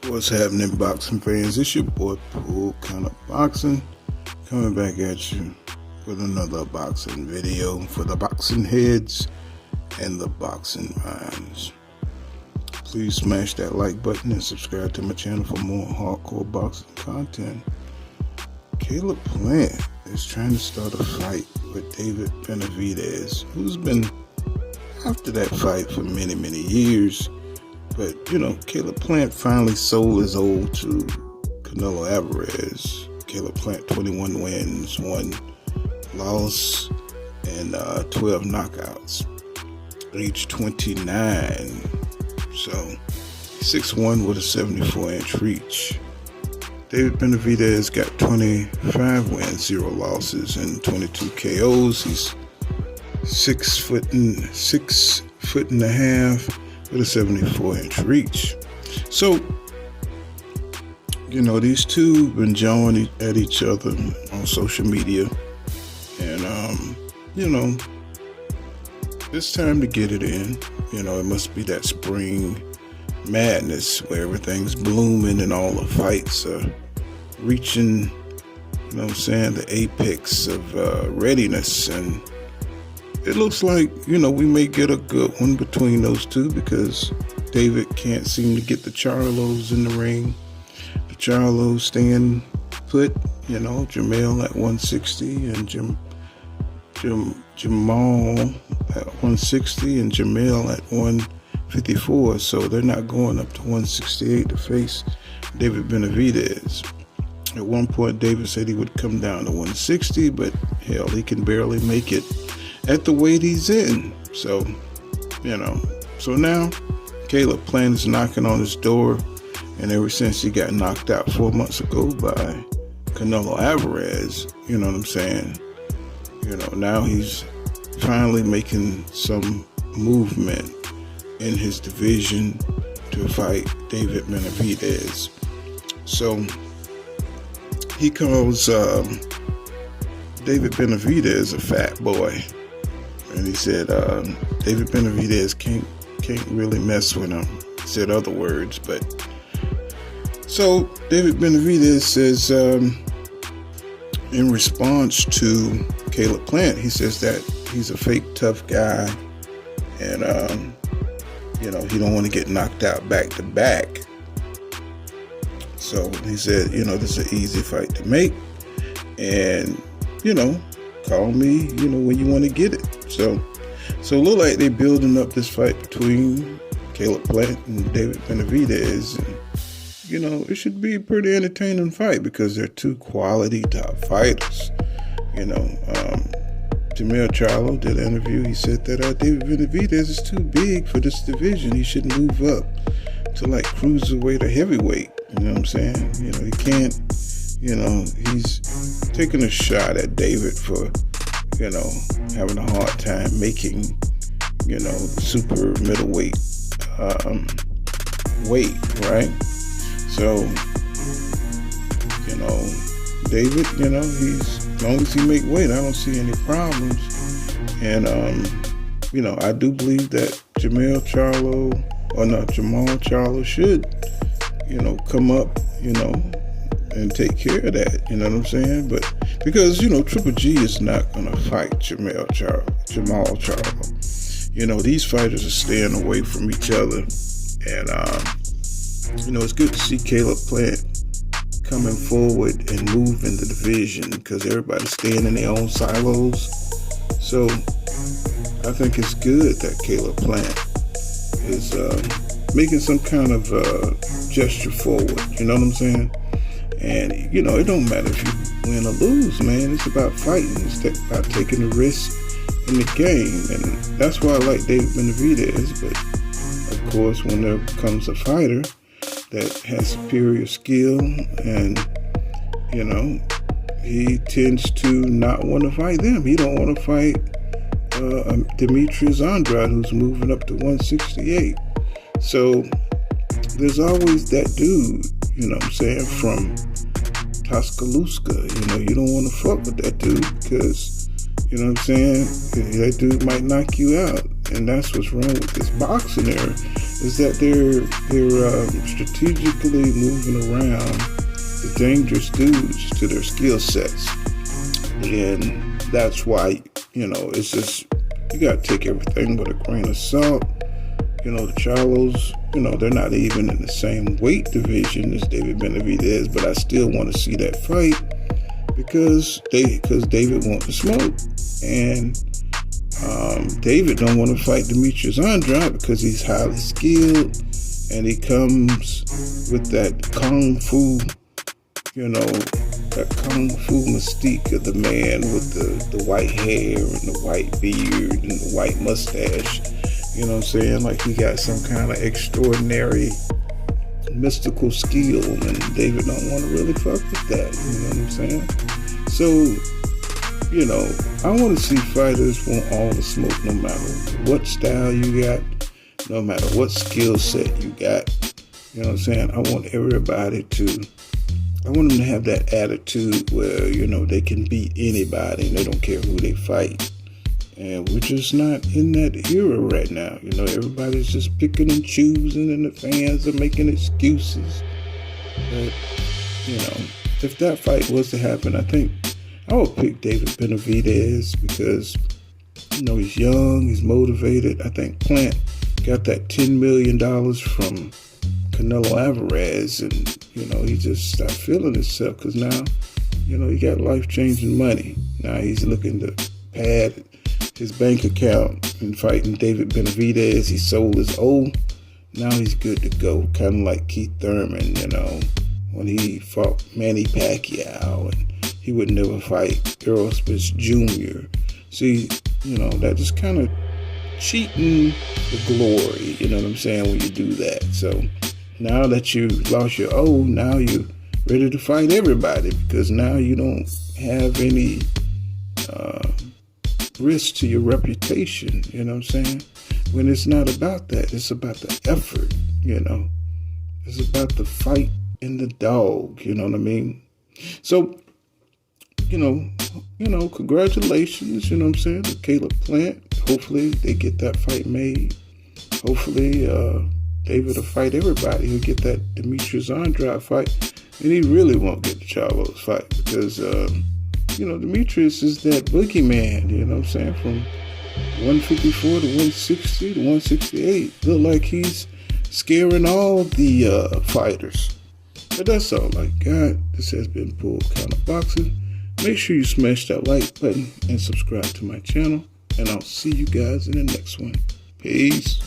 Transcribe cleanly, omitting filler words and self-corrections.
What's happening, boxing fans? It's your boy Pool Kind of Boxing coming back at you with another boxing video for the boxing heads and the boxing minds. Please smash that like button and subscribe to my channel for more hardcore boxing content. Caleb Plant is trying to start a fight with David Benavidez, who's been after that fight for many years. But, Caleb Plant finally sold his old to Canelo Alvarez. Caleb Plant, 21 wins, 1 loss, and 12 knockouts. Age 29. So, 6'1" with a 74-inch reach. David Benavidez got 25 wins, 0 losses, and 22 KOs. He's 6 foot and a half. With a 74-inch reach. So, these two been jawing at each other on social media. And, it's time to get it in. It must be that spring madness where everything's blooming and all the fights are reaching, the apex of readiness. And it looks like, we may get a good one between those two because David can't seem to get the Charlos in the ring. The Charlos staying put, Jamel at 160 and Jamal at 160 and Jamel at 154. So they're not going up to 168 to face David Benavidez. At one point, David said he would come down to 160, but hell, he can barely make it at the weight he's in. So, so now Caleb Plant is knocking on his door, and ever since he got knocked out 4 months ago by Canelo Alvarez, you know what I'm saying? Now he's finally making some movement in his division to fight David Benavidez. So he calls David Benavidez a fat boy. And he said David Benavidez can't really mess with him. He said other words, but so David Benavidez says in response to Caleb Plant, he says that he's a fake tough guy, and he don't want to get knocked out back to back. So he said, this is an easy fight to make, and call me, when you want to get it. So it look like they're building up this fight between Caleb Plant and David Benavidez. And, it should be a pretty entertaining fight because they're two quality top fighters. Jamel Charlo did an interview. He said that David Benavidez is too big for this division. He should move up to like cruiserweight or heavyweight. You know what I'm saying? He can't, he's taking a shot at David for having a hard time making, super middleweight weight, right? So, David, he's, as long as he make weight, I don't see any problems. And, I do believe that Jamal Charlo should, come up, and take care of that, you know what I'm saying? But because, Triple G is not going to fight Jamal Charlo. These fighters are staying away from each other. And, it's good to see Caleb Plant coming forward and moving the division because everybody's staying in their own silos. So I think it's good that Caleb Plant is making some kind of gesture forward, you know what I'm saying? And, it don't matter if you win or lose, man. It's about fighting. It's about taking the risk in the game. And that's why I like David Benavidez. But, of course, when there comes a fighter that has superior skill and, he tends to not want to fight them. He don't want to fight Demetrius Andrade, who's moving up to 168. So there's always that dude, from Tuscaloosa. You don't want to fuck with that dude because, that dude might knock you out. And that's what's wrong with this boxing era. is that they're strategically moving around the dangerous dudes to their skill sets. And that's why, it's just, you got to take everything with a grain of salt. The Charlos, they're not even in the same weight division as David Benavidez, but I still want to see that fight because David wants to smoke. And David don't want to fight Demetrius Andrade because he's highly skilled and he comes with that kung fu, that kung fu mystique of the man with the white hair and the white beard and the white mustache. You know what I'm saying? Like he got some kind of extraordinary mystical skill, and David don't want to really fuck with that. You know what I'm saying? So, I want to see fighters want all the smoke, no matter what style you got, no matter what skill set you got. You know what I'm saying? I want them to have that attitude where, they can beat anybody and they don't care who they fight. And we're just not in that era right now. Everybody's just picking and choosing and the fans are making excuses. But, if that fight was to happen, I think I would pick David Benavidez because, he's young, he's motivated. I think Plant got that $10 million from Canelo Alvarez, and, he just stopped feeling himself because now, he got life-changing money. Now he's looking to pad his bank account and fighting David Benavidez. He sold his O. Now he's good to go. Kind of like Keith Thurman, when he fought Manny Pacquiao, and he would never fight Errol Spence Jr. See, that just kind of cheating the glory, you know what I'm saying, when you do that. So now that you lost your O, now you're ready to fight everybody because now you don't have any risk to your reputation, you know what I'm saying? When it's not about that, it's about the effort, It's about the fight and the dog, you know what I mean? So, congratulations, you know what I'm saying, to Caleb Plant. Hopefully they get that fight made. Hopefully David will fight everybody. He'll get that Demetrius Andrade fight, and he really won't get the Charlos fight because Demetrius is that boogeyman, you know what I'm saying, from 154 to 160 to 168. Look like he's scaring all the fighters. But that's all I got. This has been Pull Counter Boxing. Make sure you smash that like button and subscribe to my channel. And I'll see you guys in the next one. Peace.